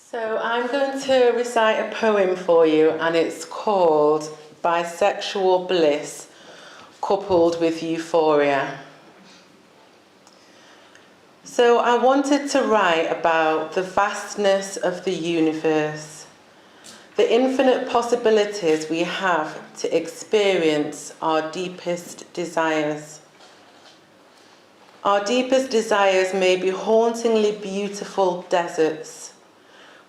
So I'm going to recite a poem for you, and it's called Bisexual Bliss coupled with Euphoria. So I wanted to write about the vastness of the universe, the infinite possibilities we have to experience our deepest desires. Our deepest desires may be hauntingly beautiful deserts,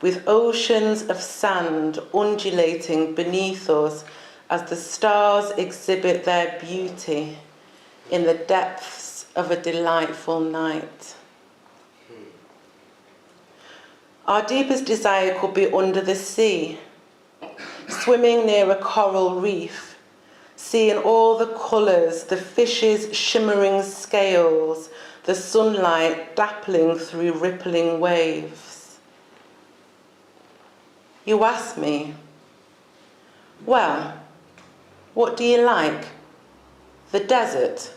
with oceans of sand undulating beneath us as the stars exhibit their beauty in the depths of a delightful night. Our deepest desire could be under the sea, swimming near a coral reef, seeing all the colours, the fish's shimmering scales, the sunlight dappling through rippling waves. You ask me, well, what do you like, the desert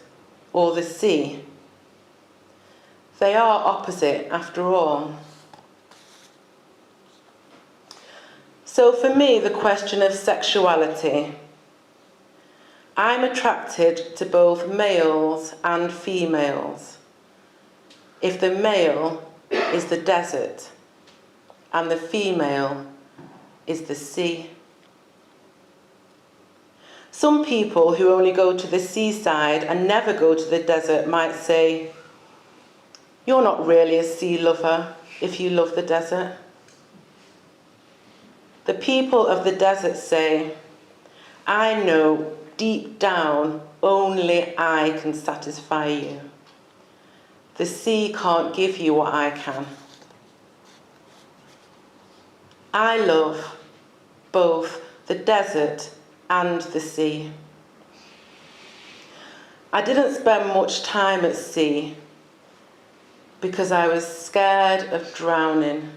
or the sea? They are opposite after all. So for me, the question of sexuality, I'm attracted to both males and females. If the male is the desert and the female is the sea. Some people who only go to the seaside and never go to the desert might say, you're not really a sea lover if you love the desert. The people of the desert say, I know deep down only I can satisfy you. The sea can't give you what I can. I love both the desert and the sea. I didn't spend much time at sea because I was scared of drowning.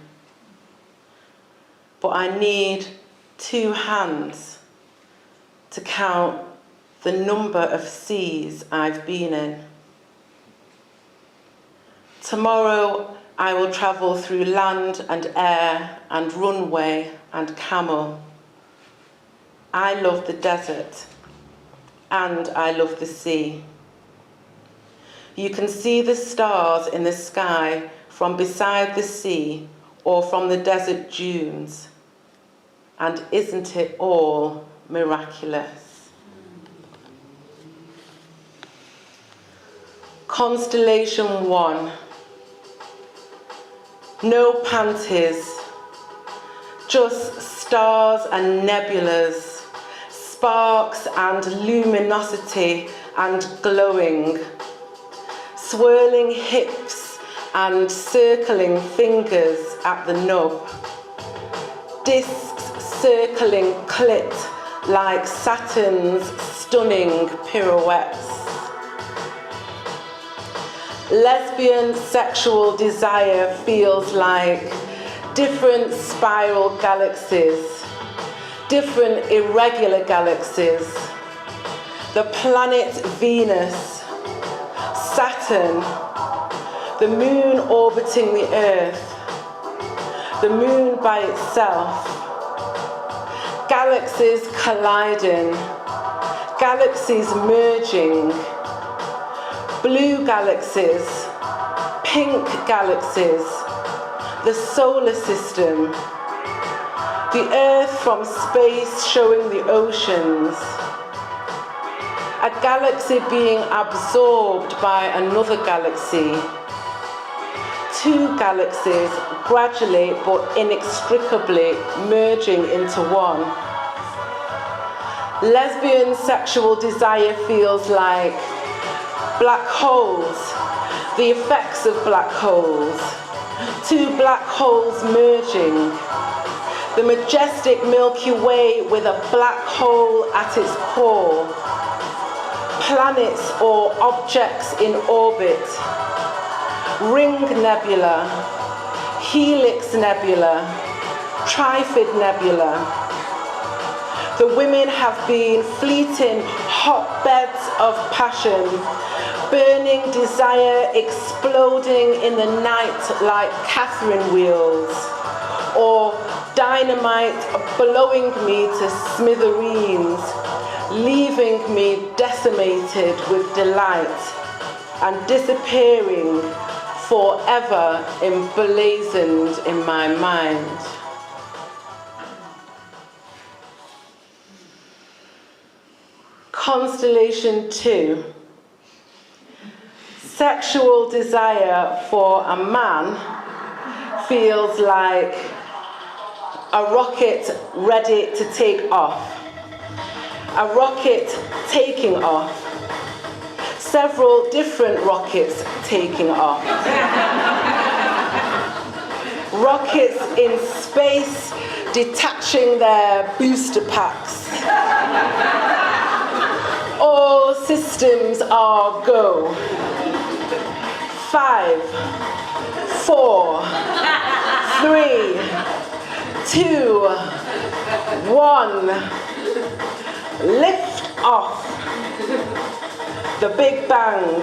But I need 2 hands to count the number of seas I've been in. Tomorrow I will travel through land and air and runway and camel. I love the desert and I love the sea. You can see the stars in the sky from beside the sea or from the desert dunes. And isn't it all miraculous? Constellation 1. No panties, just stars and nebulas, sparks and luminosity and glowing, swirling hips and circling fingers at the nub, discs circling clit like Saturn's stunning pirouettes. Lesbian sexual desire feels like different spiral galaxies, different irregular galaxies, the planet Venus, Saturn, the moon orbiting the Earth, the moon by itself, galaxies colliding, galaxies merging, blue galaxies, pink galaxies, the solar system, the Earth from space showing the oceans, a galaxy being absorbed by another galaxy, 2 galaxies gradually but inextricably merging into one. Lesbian sexual desire feels like black holes, the effects of black holes, 2 black holes merging, the majestic Milky Way with a black hole at its core, planets or objects in orbit, ring nebula, helix nebula, trifid nebula. The women have been fleeting hotbeds of passion, burning desire exploding in the night like Catherine wheels, or dynamite blowing me to smithereens, leaving me decimated with delight and disappearing forever emblazoned in my mind. Constellation 2. Sexual desire for a man feels like a rocket ready to take off. A rocket taking off. Several different rockets taking off. Rockets in space detaching their booster packs. All systems are go. 5, 4, 3, 2, 1. Lift off. The Big Bang.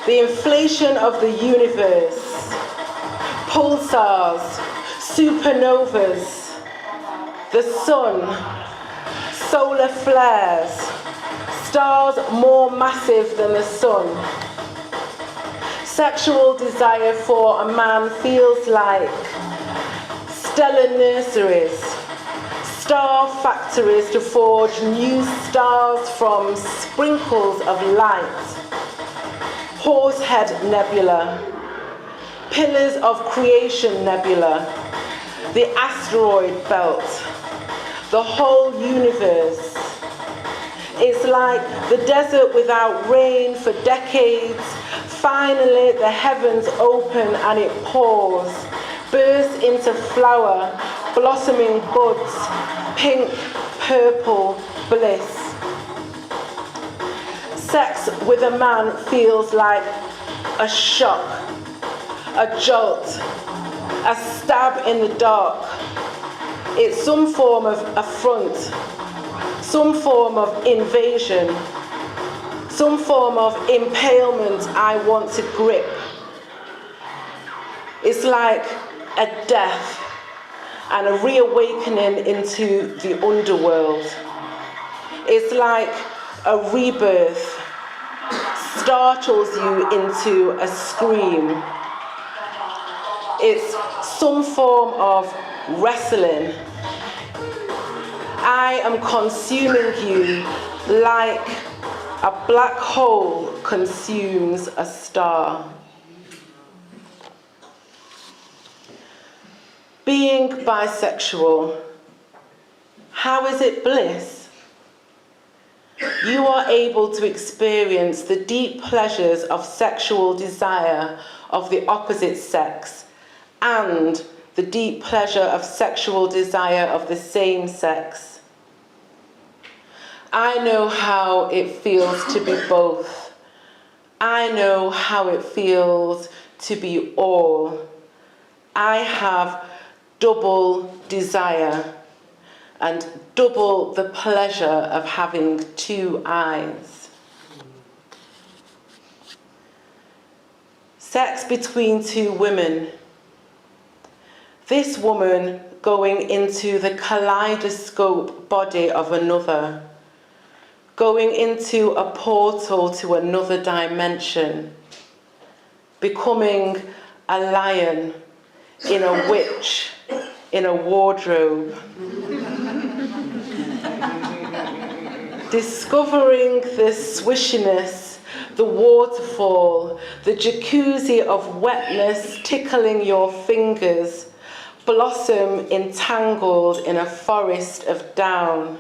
The inflation of the universe. Pulsars. Supernovas. The sun. Solar flares. Stars more massive than the sun. Sexual desire for a man feels like stellar nurseries, star factories to forge new stars from sprinkles of light, Horsehead Nebula, Pillars of Creation Nebula, the asteroid belt, the whole universe. It's like the desert without rain for decades. Finally, the heavens open and it pours, bursts into flower, blossoming buds, pink, purple, bliss. Sex with a man feels like a shock, a jolt, a stab in the dark. It's some form of affront, some form of invasion, some form of impalement I want to grip. It's like a death and a reawakening into the underworld. It's like a rebirth, startles you into a scream. It's some form of wrestling. I am consuming you like a black hole consumes a star. Being bisexual, how is it bliss? You are able to experience the deep pleasures of sexual desire of the opposite sex and the deep pleasure of sexual desire of the same sex. I know how it feels to be both. I know how it feels to be all. I have double desire and double the pleasure of having two eyes. Sex between two women. This woman going into the kaleidoscope body of another, going into a portal to another dimension, becoming a lion in a witch in a wardrobe, discovering the swishiness, the waterfall, the jacuzzi of wetness tickling your fingers, blossom entangled in a forest of down.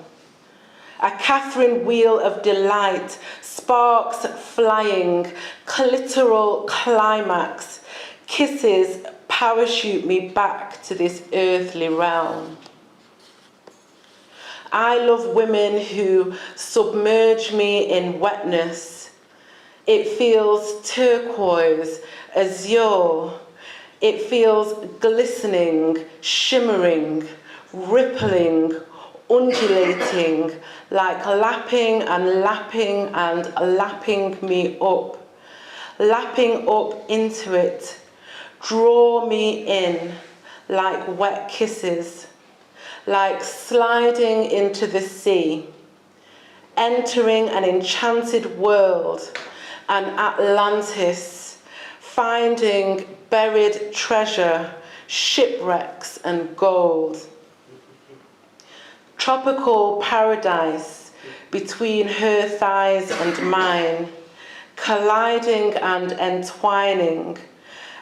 A Catherine wheel of delight, sparks flying, clitoral climax, kisses parachute me back to this earthly realm. I love women who submerge me in wetness. It feels turquoise, azure. It feels glistening, shimmering, rippling, undulating, like lapping and lapping and lapping me up, lapping up into it. Draw me in, like wet kisses, like sliding into the sea, entering an enchanted world, an Atlantis, finding buried treasure, shipwrecks and gold. Tropical paradise between her thighs and mine, colliding and entwining,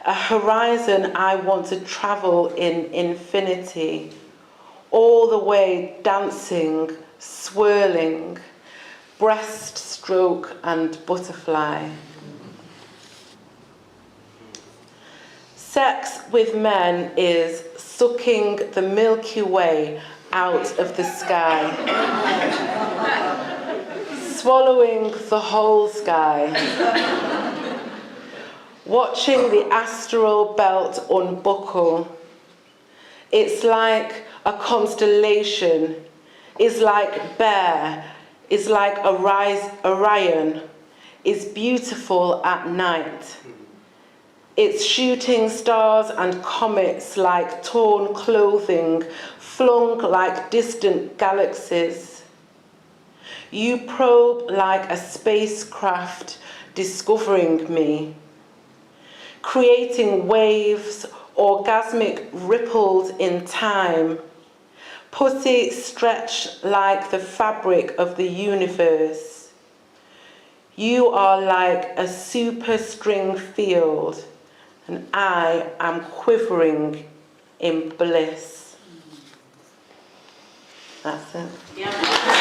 a horizon I want to travel in infinity, all the way dancing, swirling, breaststroke and butterfly. Sex with men is sucking the Milky Way out of the sky, swallowing the whole sky, watching the astral belt unbuckle. It's like a constellation, is like Bear, is like Orion, is beautiful at night. It's shooting stars and comets like torn clothing, flung like distant galaxies. You probe like a spacecraft discovering me, creating waves, orgasmic ripples in time, pussy stretched like the fabric of the universe. You are like a superstring field, and I am quivering in bliss. That's it. Yeah.